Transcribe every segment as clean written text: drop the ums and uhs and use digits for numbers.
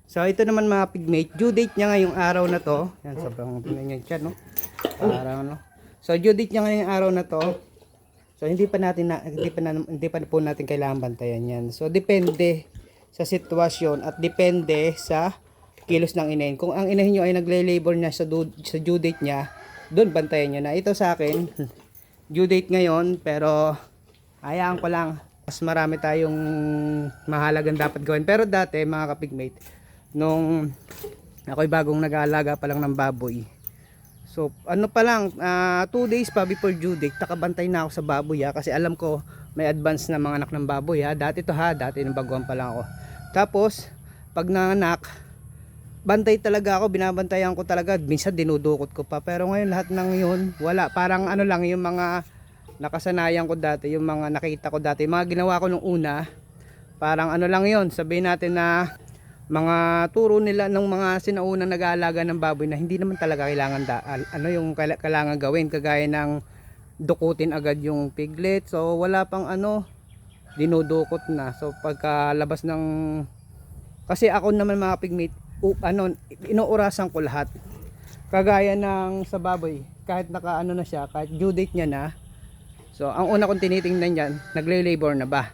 So ito naman mga pigmate, due date niya ngayong araw na to. Yan, sobrang tingnan niya dyan, no? Araw, no? So due date niya ngayong araw na to. So hindi pa po natin kailangan bantayan yan. So depende sa sitwasyon at depende sa kilos ng inahin. Kung ang inahin nyo ay nagle-labor niya sa due date niya, doon bantayan nyo na. Ito sa akin, due date ngayon, pero hayaan ko lang. Mas marami tayong mahalagang dapat gawin. Pero dati mga kapigmate, nung ako'y bagong nag-aalaga pa lang ng baboy, so ano pa lang, 2 days pa before due date, nakabantay na ako sa baboy kasi alam ko may advance na mga anak ng baboy dati nung baguhan pa lang ako. Tapos pag nanganak, bantay talaga ako, binabantayan ko talaga, minsan dinudukot ko pa. Pero ngayon lahat ng yun wala, parang ano lang, yung mga nakasanayan ko dati, yung mga nakita ko dati, mga ginawa ko nung una, parang ano lang yun, sabihin natin na mga turo nila ng mga sinaunang nag-aalaga ng baboy na hindi naman talaga kailangan yung kailangan gawin, kagaya ng dukutin agad yung piglet. So wala pang dinudukot na. So pagkalabas ng, kasi ako naman mga pigmate, inuurasan ko lahat, kagaya ng sa baboy, kahit naka na siya, kahit due date niya na. So ang una kong tinitingnan yan, nagle-labor na ba.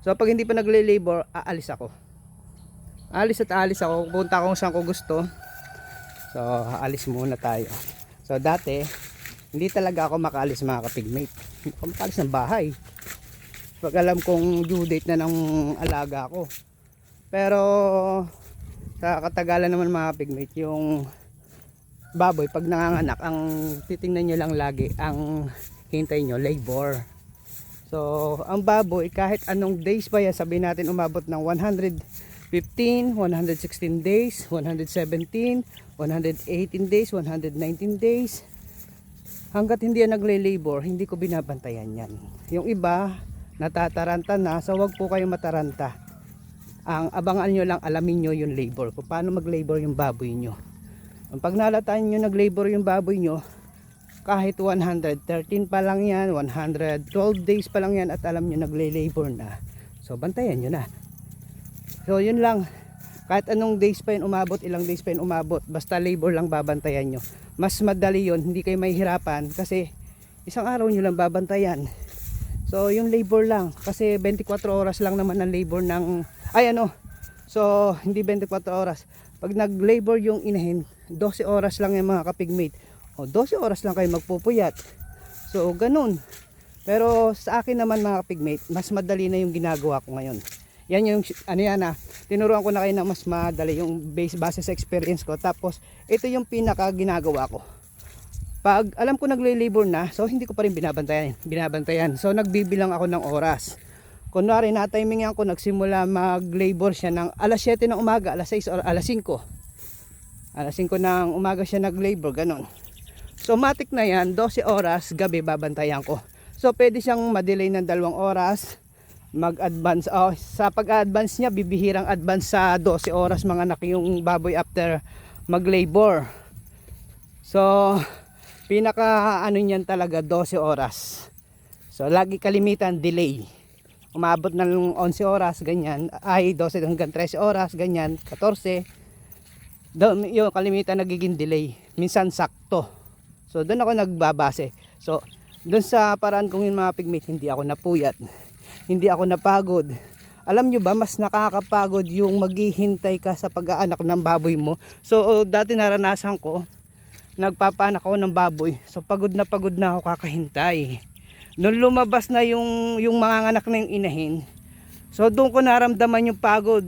So pag hindi pa nagle-labor, aalis ako, punta kung saan ko gusto. So aalis muna tayo. So dati hindi talaga ako makaalis mga kapigmate, hindi ako makaalis ng bahay pag alam kong due date na ng alaga ko. Pero sa katagalan naman mga kapigmate, yung baboy pag nanganganak, ang titingnan nyo lang lagi, ang hintay nyo, labor. So ang baboy kahit anong days pa yan, sabihin natin umabot ng 115, 116 days, 117, 118 days, 119 days, hanggat hindi yan nagle-labor, hindi ko binabantayan yan. Yung iba natataranta na, so wag po kayong mataranta. Ang abangan nyo lang, alamin nyo yung labor, kung paano mag-labor yung baboy nyo. Pag nalataan nyo nag-labor yung baboy nyo, kahit 113 pa lang yan, 112 days pa lang yan, at alam nyo nagle-labor na, so bantayan nyo na. So yun lang, kahit anong days pa yun umabot, ilang days pa yun umabot, basta labor lang babantayan nyo. Mas madali yun, hindi kayo mahihirapan kasi isang araw nyo lang babantayan. So yung labor lang, kasi 24 oras lang naman ang labor ng, so hindi 24 oras. Pag nag-labor yung inahin, 12 oras lang yung mga kapigmate. O 12 oras lang kayo magpupuyat. So ganun. Pero sa akin naman mga kapigmate, mas madali na yung ginagawa ko ngayon. Yan yung tinuruan ko na kayo na mas madali yung base sa experience ko. Tapos ito yung pinaka ginagawa ko. Pag alam ko nagle-labor na, so hindi ko pa rin binabantayan. So nagbibilang ako ng oras. Kunwari na-timingan ko, nagsimula mag-labor siya ng alas 7 ng umaga, alas 6 or alas 5. Alas 5 ng umaga siya nag-labor, ganun. So matik na yan, 12 oras gabi babantayan ko. So pwede siyang madelay ng 2 oras, mag-advance. Sa pag-advance niya, bibihirang advance sa 12 oras mga anak yung baboy after mag-labor. So pinaka niyan talaga 12 oras. So lagi kalimitan delay. Umabot ng 11 oras ganyan, ay 12 hanggang 13 oras ganyan, 14. Yung kalimitan nagiging delay, minsan sakto. So doon ako nagbabase. So doon sa paraan kong yun mga pigmate, hindi ako napuyat, hindi ako napagod. Alam nyo ba, mas nakakapagod yung maghihintay ka sa pag-aanak ng baboy mo. So dati naranasan ko, nagpapaanak ako ng baboy, so pagod na ako kakahintay. Nung lumabas na yung mga anak na yung inahin, so doon ko naramdaman yung pagod.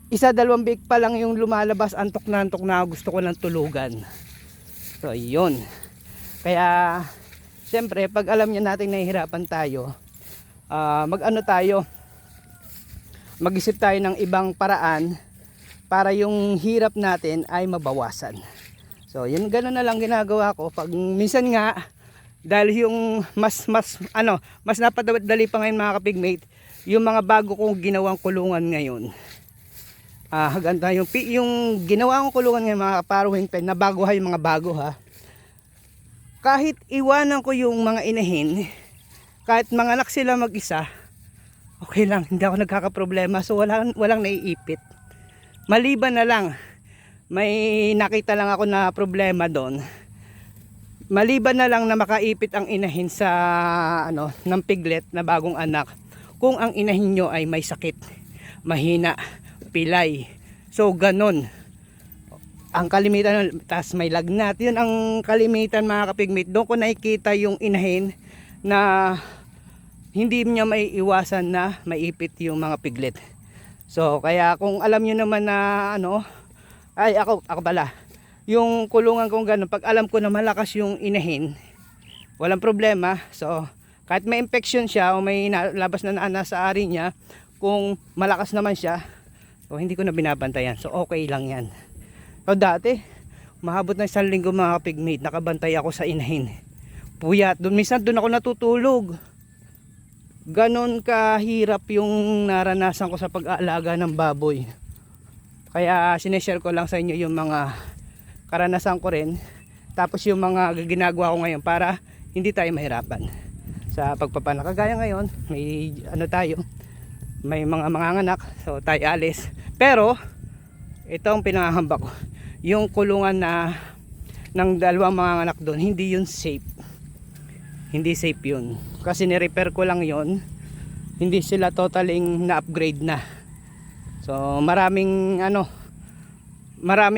1-2 week pa lang yung lumalabas, antok na gusto ko ng tulugan. So yun. Kaya siyempre pag alam niya natin nahihirapan tayo, mag-isip tayo ng ibang paraan para yung hirap natin ay mabawasan. So yun, gano'n na lang ginagawa ko. Pag minsan nga, dahil yung mas napadali pa ngayon mga kapigmate, yung mga bago kong ginawang kulungan ngayon, ganda yung ginawa kong kulungan ngayon mga paruwing pen, na bago yung mga bago kahit iwanan ko yung mga inahin, kahit manganak sila mag-isa, okay lang, hindi ako nagkakaproblema. So walang naiipit. Maliban na lang, may nakita lang ako na problema doon. Maliban na lang na makaipit ang inahin sa ng piglet na bagong anak, kung ang inahin nyo ay may sakit, mahina, pilay. So ganon ang kalimitan, tas may lagnat. Yun ang kalimitan mga kapigmate. Doon ko nakikita yung inahin na hindi niya may iwasan na maipit yung mga piglet. So kaya kung alam nyo naman na ako pala, yung kulungan kong ganun, pag alam ko na malakas yung inahin, walang problema. So kahit may infection siya o may labas na nasa ari niya, kung malakas naman siya, so hindi ko na binabantayan. So okay lang yan. So dati, mahabot na 1 linggo mga kapigmate, nakabantay ako sa inahin. Puyat, minsan doon ako natutulog. Ganon kahirap yung naranasan ko sa pag-aalaga ng baboy. Kaya sineshare ko lang sa inyo yung mga karanasan ko rin, tapos yung mga ginagawa ko ngayon para hindi tayo mahirapan sa pagpapanak. Kagaya ngayon, may tayo, may mga manganganak, so tayo alis. Pero ito ang pinangahamba ko, yung kulungan na ng dalawang manganganak doon, hindi yun safe. Hindi safe yun, kasi ni-repair ko lang yun, hindi sila totaling na-upgrade na. So marami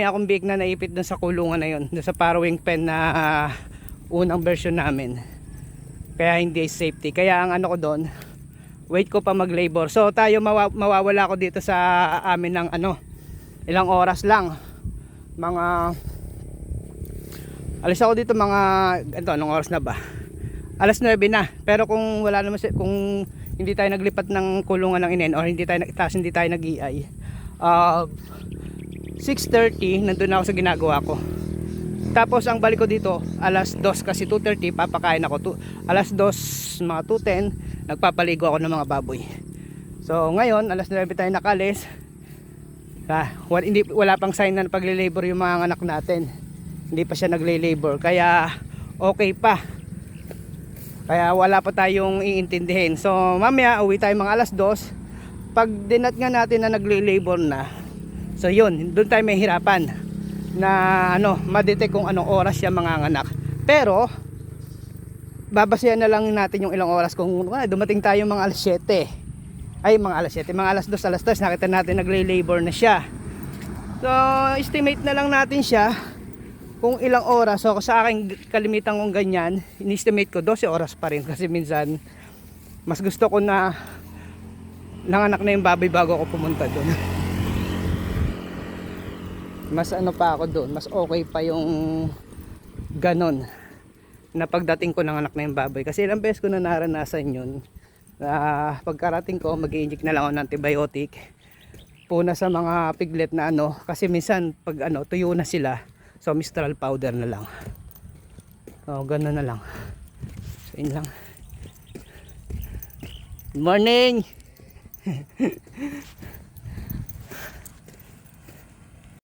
akong big na naipit dun sa kulungan na yun, dun sa Farrowing pen na unang version namin. Kaya hindi safety. Kaya ang ko doon, wait ko pa mag-labor. So tayo mawawala ako dito sa amin ng ilang oras lang. Alis ako dito mga anong oras na ba? Alas 9 na. Pero kung wala naman kung hindi tayo naglipat ng kulungan ng inen, or hindi tayo nag-EI, 6:30 nandun ako sa ginagawa ko. Tapos ang balik ko dito alas 2, kasi 2:30 papakain ako. Alas 2 mga 2:10 nagpapaligo ako ng mga baboy. So ngayon alas 9 tayo nakalis. Wala pang sign na pagle-labor yung mga anak natin. Hindi pa siya nagle-labor, kaya okay pa. Kaya wala pa tayong iintindihin. So mamaya uwi tayo mga alas 2. Pag dinat nga natin na nagle-labor na, so yun, doon tayo may hirapan na ma-detect kung anong oras siya manganganak. Pero babasehan na lang natin yung ilang oras. Kung dumating tayo mga alas 7, mga alas 2, alas 3, nakita natin nagle-labor na siya. So estimate na lang natin siya kung ilang oras. So sa akin kalimitan kong ganyan, in-estimate ko 12 oras pa rin, kasi minsan mas gusto ko na nanganak na yung baboy bago ako pumunta doon. Mas pa ako doon, mas okay pa yung ganon na pagdating ko nanganak na yung baboy. Kasi ilang beses ko na naranasan yun. Pagkarating ko, mag-i-inject na lang ako ng antibiotic puna sa mga piglet na kasi minsan pag tuyo na sila, so Mistral powder na lang. Gano'n na lang. So yun lang. Good morning.